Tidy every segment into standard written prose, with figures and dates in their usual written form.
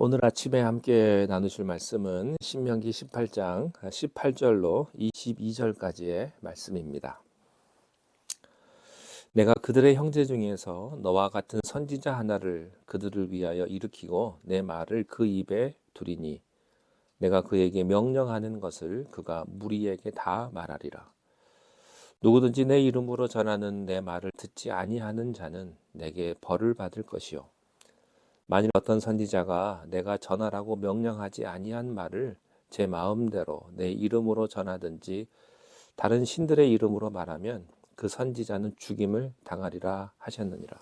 오늘 아침에 함께 나누실 말씀은 신명기 18장 18절로 22절까지의 말씀입니다. 내가 그들의 형제 중에서 너와 같은 선지자 하나를 그들을 위하여 일으키고 내 말을 그 입에 두리니 내가 그에게 명령하는 것을 그가 무리에게 다 말하리라. 누구든지 내 이름으로 전하는 내 말을 듣지 아니하는 자는 내게 벌을 받을 것이요 만일 어떤 선지자가 내가 전하라고 명령하지 아니한 말을 제 마음대로 내 이름으로 전하든지 다른 신들의 이름으로 말하면 그 선지자는 죽임을 당하리라 하셨느니라.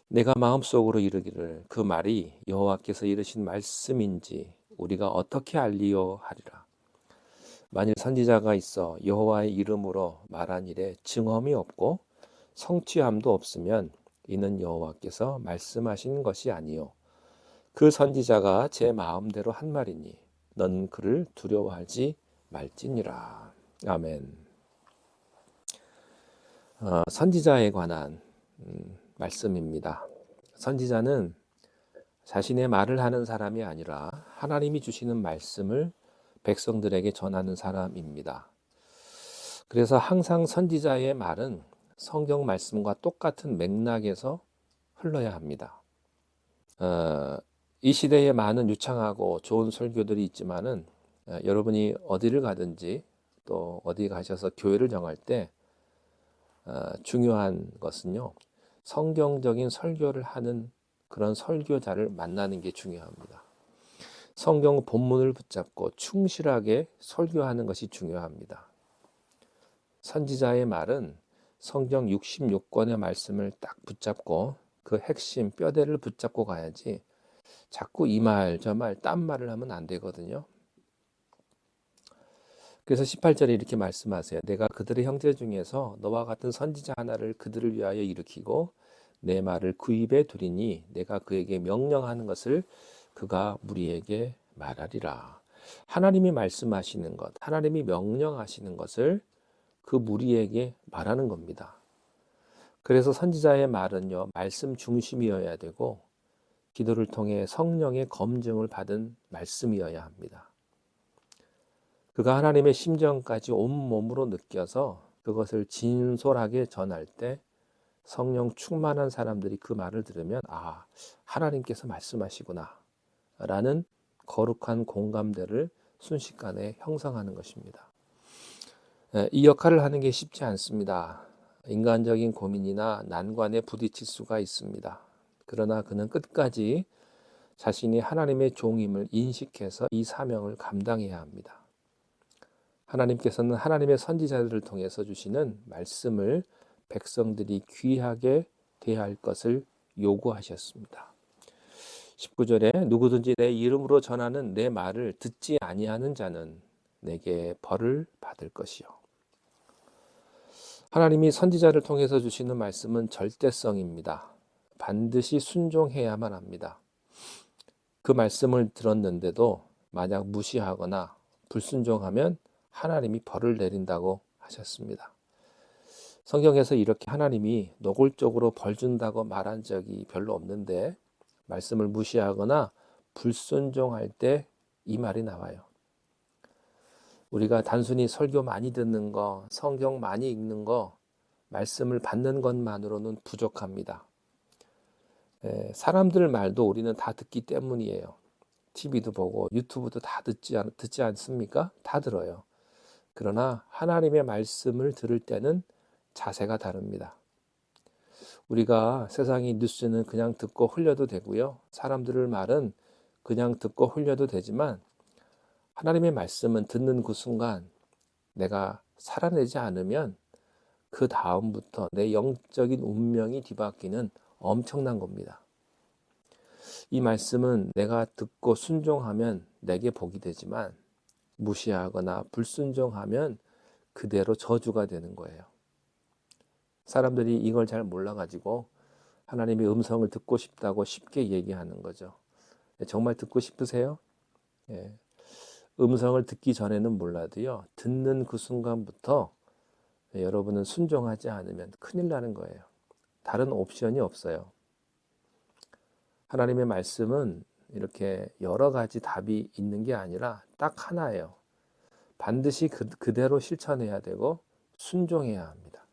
내가 마음속으로 이르기를 그 말이 여호와께서 이르신 말씀인지 우리가 어떻게 알리요 하리라. 만일 선지자가 있어 여호와의 이름으로 말한 일에 증언이 없고 성취함도 없으면 이는 여호와께서 말씀하신 것이 아니요 그 선지자가 제 마음대로 한 말이니 넌 그를 두려워하지 말지니라. 아멘. 선지자에 관한 말씀입니다. 선지자는 자신의 말을 하는 사람이 아니라 하나님이 주시는 말씀을 백성들에게 전하는 사람입니다. 그래서 항상 선지자의 말은 성경 말씀과 똑같은 맥락에서 흘러야 합니다. 이 시대에 많은 유창하고 좋은 설교들이 있지만은 여러분이 어디를 가든지 또 어디 가셔서 교회를 정할 때 중요한 것은요, 성경적인 설교를 하는 그런 설교자를 만나는 게 중요합니다. 성경 본문을 붙잡고 충실하게 설교하는 것이 중요합니다. 선지자의 말은 성경 66권의 말씀을 딱 붙잡고 그 핵심 뼈대를 붙잡고 가야지 자꾸 이 말 저 말 딴 말을 하면 안 되거든요. 그래서 18절에 이렇게 말씀하세요. 내가 그들의 형제 중에서 너와 같은 선지자 하나를 그들을 위하여 일으키고 내 말을 그 입에 두리니 내가 그에게 명령하는 것을 그가 무리에게 말하리라. 하나님이 말씀하시는 것, 하나님이 명령하시는 것을 그 무리에게 말하는 겁니다. 그래서 선지자의 말은요, 말씀 중심이어야 되고 기도를 통해 성령의 검증을 받은 말씀이어야 합니다. 그가 하나님의 심정까지 온몸으로 느껴서 그것을 진솔하게 전할 때 성령 충만한 사람들이 그 말을 들으면 아, 하나님께서 말씀하시구나 라는 거룩한 공감대를 순식간에 형성하는 것입니다. 이 역할을 하는 게 쉽지 않습니다. 인간적인 고민이나 난관에 부딪힐 수가 있습니다. 그러나 그는 끝까지 자신이 하나님의 종임을 인식해서 이 사명을 감당해야 합니다. 하나님께서는 하나님의 선지자들을 통해서 주시는 말씀을 백성들이 귀하게 대할 것을 요구하셨습니다. 19절에 누구든지 내 이름으로 전하는 내 말을 듣지 아니하는 자는 내게 벌을 받을 것이요. 하나님이 선지자를 통해서 주시는 말씀은 절대성입니다. 반드시 순종해야만 합니다. 그 말씀을 들었는데도 만약 무시하거나 불순종하면 하나님이 벌을 내린다고 하셨습니다. 성경에서 이렇게 하나님이 노골적으로 벌 준다고 말한 적이 별로 없는데 말씀을 무시하거나 불순종할 때 이 말이 나와요. 우리가 단순히 설교 많이 듣는 거, 성경 많이 읽는 거, 말씀을 받는 것만으로는 부족합니다. 사람들 말도 우리는 다 듣기 때문이에요. TV도 보고 유튜브도 다 듣지 않습니까? 다 들어요. 그러나 하나님의 말씀을 들을 때는 자세가 다릅니다. 우리가 세상의 뉴스는 그냥 듣고 흘려도 되고요. 사람들의 말은 그냥 듣고 흘려도 되지만 하나님의 말씀은 듣는 그 순간 내가 살아내지 않으면 그 다음부터 내 영적인 운명이 뒤바뀌는 엄청난 겁니다. 이 말씀은 내가 듣고 순종하면 내게 복이 되지만 무시하거나 불순종하면 그대로 저주가 되는 거예요. 사람들이 이걸 잘 몰라가지고 하나님의 음성을 듣고 싶다고 쉽게 얘기하는 거죠. 정말 듣고 싶으세요? 예. 음성을 듣기 전에는 몰라도요. 듣는 그 순간부터 여러분은 순종하지 않으면 큰일 나는 거예요. 다른 옵션이 없어요. 하나님의 말씀은 이렇게 여러 가지 답이 있는 게 아니라 딱 하나예요. 반드시 그대로 실천해야 되고 순종해야 합니다.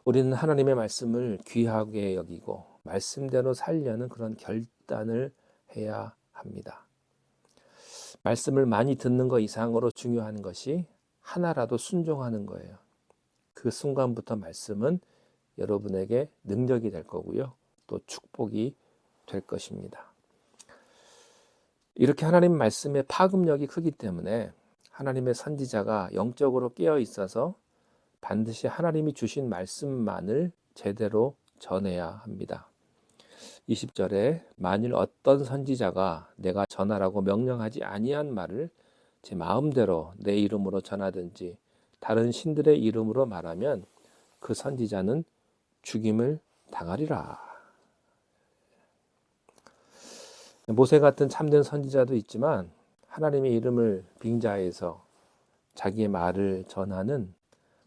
우리는 하나님의 말씀을 귀하게 여기고 말씀대로 살려는 그런 결단을 해야 합니다. 말씀을 많이 듣는 것 이상으로 중요한 것이 하나라도 순종하는 거예요. 그 순간부터 말씀은 여러분에게 능력이 될 거고요. 또 축복이 될 것입니다. 이렇게 하나님 말씀의 파급력이 크기 때문에 하나님의 선지자가 영적으로 깨어 있어서 반드시 하나님이 주신 말씀만을 제대로 전해야 합니다. 20절에 만일 어떤 선지자가 내가 전하라고 명령하지 아니한 말을 제 마음대로 내 이름으로 전하든지 다른 신들의 이름으로 말하면 그 선지자는 죽임을 당하리라. 모세 같은 참된 선지자도 있지만 하나님의 이름을 빙자해서 자기의 말을 전하는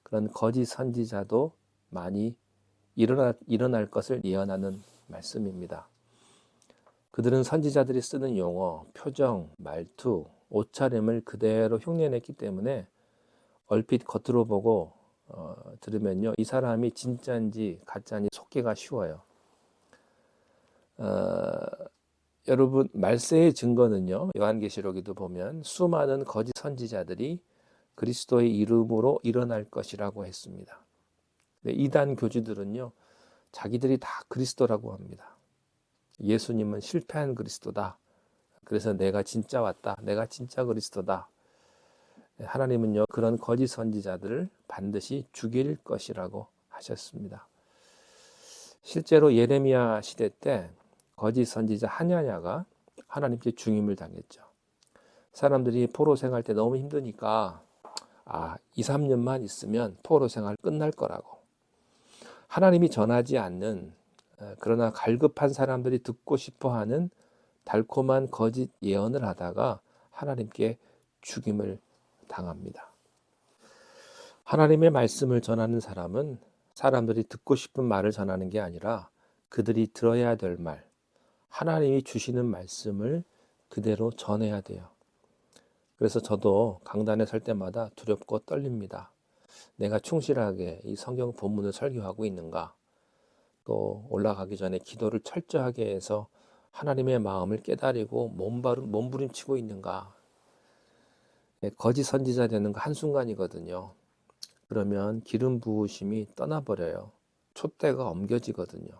그런 거짓 선지자도 많이 일어날 것을 예언하는 말씀입니다. 그들은 선지자들이 쓰는 용어, 표정, 말투, 옷차림을 그대로 흉내냈기 때문에 얼핏 겉으로 보고 들으면요, 이 사람이 진짜인지 가짜인지 속기가 쉬워요. 여러분, 말세의 증거는요, 요한계시록에도 보면 수많은 거짓 선지자들이 그리스도의 이름으로 일어날 것이라고 했습니다. 이단 교주들은요, 자기들이 다 그리스도라고 합니다. 예수님은 실패한 그리스도다. 그래서 내가 진짜 왔다. 내가 진짜 그리스도다. 하나님은요, 그런 거짓 선지자들을 반드시 죽일 것이라고 하셨습니다. 실제로 예레미야 시대 때 거짓 선지자 하냐냐가 하나님께 죽임을 당했죠. 사람들이 포로 생활 때 너무 힘드니까 2, 3년만 있으면 포로 생활 끝날 거라고. 하나님이 전하지 않는 그러나 갈급한 사람들이 듣고 싶어하는 달콤한 거짓 예언을 하다가 하나님께 죽임을 당합니다. 하나님의 말씀을 전하는 사람은 사람들이 듣고 싶은 말을 전하는 게 아니라 그들이 들어야 될 말, 하나님이 주시는 말씀을 그대로 전해야 돼요. 그래서 저도 강단에 설 때마다 두렵고 떨립니다. 내가 충실하게 이 성경 본문을 설교하고 있는가? 또 올라가기 전에 기도를 철저하게 해서 하나님의 마음을 깨달이고 몸부림치고 있는가? 거짓 선지자 되는 거 한순간이거든요. 그러면 기름 부으심이 떠나버려요. 촛대가 옮겨지거든요.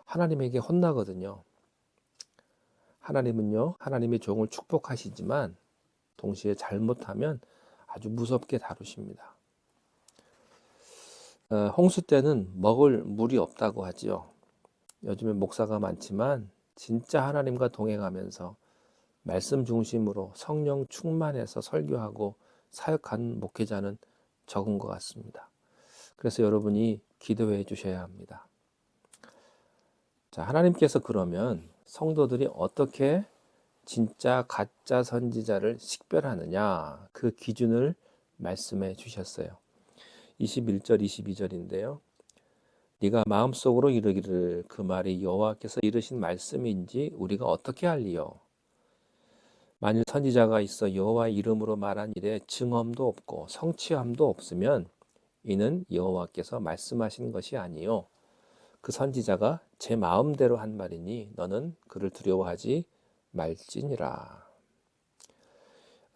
하나님에게 혼나거든요. 하나님은요, 하나님의 종을 축복하시지만 동시에 잘못하면 아주 무섭게 다루십니다. 홍수 때는 먹을 물이 없다고 하지요. 요즘에 목사가 많지만 진짜 하나님과 동행하면서 말씀 중심으로 성령 충만해서 설교하고 사역하는 목회자는 적은 것 같습니다. 그래서 여러분이 기도해 주셔야 합니다. 자, 하나님께서 그러면 성도들이 어떻게 진짜 가짜 선지자를 식별하느냐, 그 기준을 말씀해 주셨어요. 21절 22절인데요. 네가 마음속으로 이르기를 그 말이 여호와께서 이르신 말씀인지 우리가 어떻게 알리요? 만일 선지자가 있어 여호와의 이름으로 말한 일에 증언도 없고 성취함도 없으면 이는 여호와께서 말씀하신 것이 아니요 그 선지자가 제 마음대로 한 말이니 너는 그를 두려워하지 말지니라.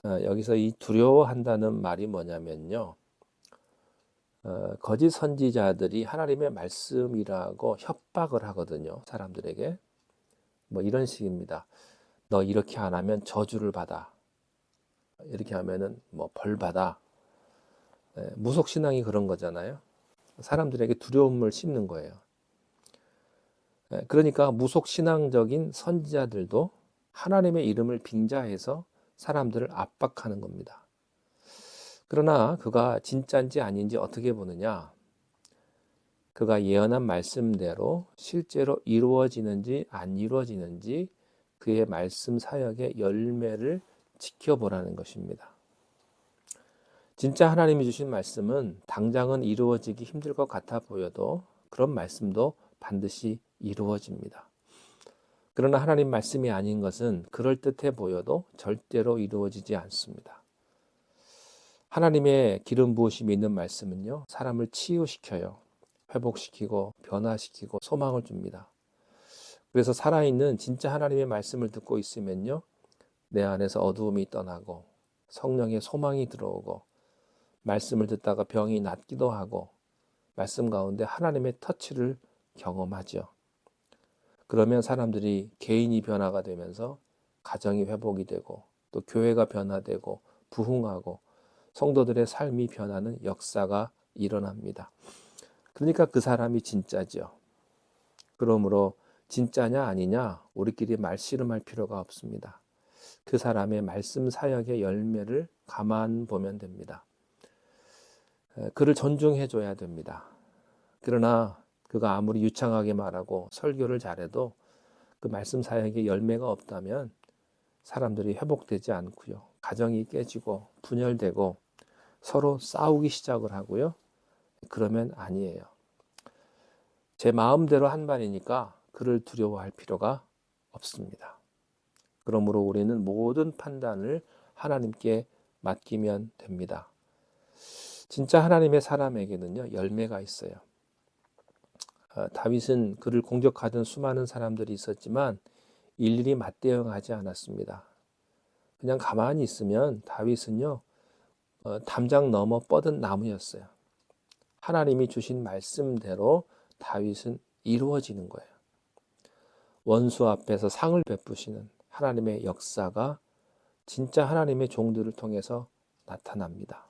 여기서 이 두려워한다는 말이 뭐냐면요, 거짓 선지자들이 하나님의 말씀이라고 협박을 하거든요. 사람들에게 뭐 이런 식입니다. 너 이렇게 안 하면 저주를 받아. 이렇게 하면은 뭐 벌 받아. 무속 신앙이 그런 거잖아요. 사람들에게 두려움을 심는 거예요. 그러니까 무속 신앙적인 선지자들도 하나님의 이름을 빙자해서 사람들을 압박하는 겁니다. 그러나 그가 진짜인지 아닌지 어떻게 보느냐? 그가 예언한 말씀대로 실제로 이루어지는지 안 이루어지는지 그의 말씀 사역의 열매를 지켜보라는 것입니다. 진짜 하나님이 주신 말씀은 당장은 이루어지기 힘들 것 같아 보여도 그런 말씀도 반드시 이루어집니다. 그러나 하나님 말씀이 아닌 것은 그럴듯해 보여도 절대로 이루어지지 않습니다. 하나님의 기름 부으심이 있는 말씀은요, 사람을 치유시켜요. 회복시키고 변화시키고 소망을 줍니다. 그래서 살아있는 진짜 하나님의 말씀을 듣고 있으면요, 내 안에서 어두움이 떠나고 성령의 소망이 들어오고 말씀을 듣다가 병이 낫기도 하고 말씀 가운데 하나님의 터치를 경험하죠. 그러면 사람들이 개인이 변화가 되면서 가정이 회복이 되고 또 교회가 변화되고 부흥하고 성도들의 삶이 변하는 역사가 일어납니다. 그러니까 그 사람이 진짜죠. 그러므로 진짜냐 아니냐 우리끼리 말씨름할 필요가 없습니다. 그 사람의 말씀 사역의 열매를 가만 보면 됩니다. 그를 존중해 줘야 됩니다. 그러나 그가 아무리 유창하게 말하고 설교를 잘해도 그 말씀 사역의 열매가 없다면 사람들이 회복되지 않고요. 가정이 깨지고 분열되고 서로 싸우기 시작을 하고요. 그러면 아니에요. 제 마음대로 한 말이니까 그를 두려워할 필요가 없습니다. 그러므로 우리는 모든 판단을 하나님께 맡기면 됩니다. 진짜 하나님의 사람에게는요, 열매가 있어요. 다윗은 그를 공격하던 수많은 사람들이 있었지만 일일이 맞대응하지 않았습니다. 그냥 가만히 있으면 다윗은요, 담장 넘어 뻗은 나무였어요. 하나님이 주신 말씀대로 다윗은 이루어지는 거예요. 원수 앞에서 상을 베푸시는 하나님의 역사가 진짜 하나님의 종들을 통해서 나타납니다.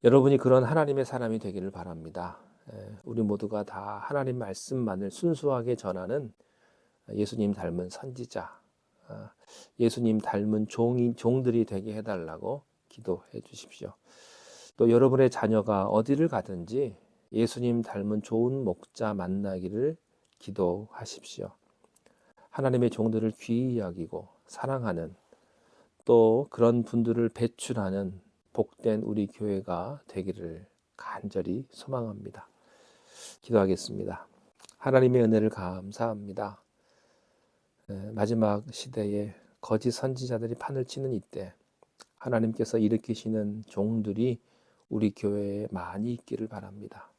여러분이 그런 하나님의 사람이 되기를 바랍니다. 우리 모두가 다 하나님 말씀만을 순수하게 전하는 예수님 닮은 선지자, 예수님 닮은 종들이 되게 해달라고 기도해 주십시오. 또 여러분의 자녀가 어디를 가든지 예수님 닮은 좋은 목자 만나기를 기도하십시오. 하나님의 종들을 귀히 여기고 사랑하는 또 그런 분들을 배출하는 복된 우리 교회가 되기를 간절히 소망합니다. 기도하겠습니다. 하나님의 은혜를 감사합니다. 마지막 시대에 거짓 선지자들이 판을 치는 이때 하나님께서 일으키시는 종들이 우리 교회에 많이 있기를 바랍니다.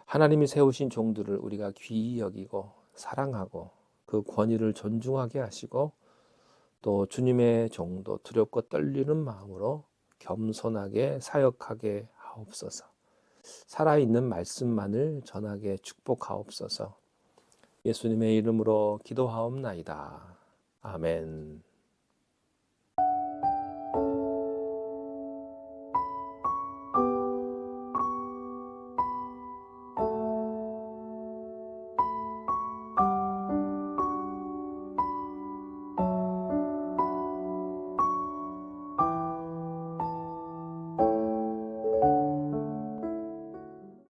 하나님이 세우신 종들을 우리가 귀히 여기고 사랑하고 그 권위를 존중하게 하시고 또 주님의 종도 두렵고 떨리는 마음으로 겸손하게 사역하게 하옵소서. 살아있는 말씀만을 전하게 축복하옵소서. 예수님의 이름으로 기도하옵나이다. 아멘.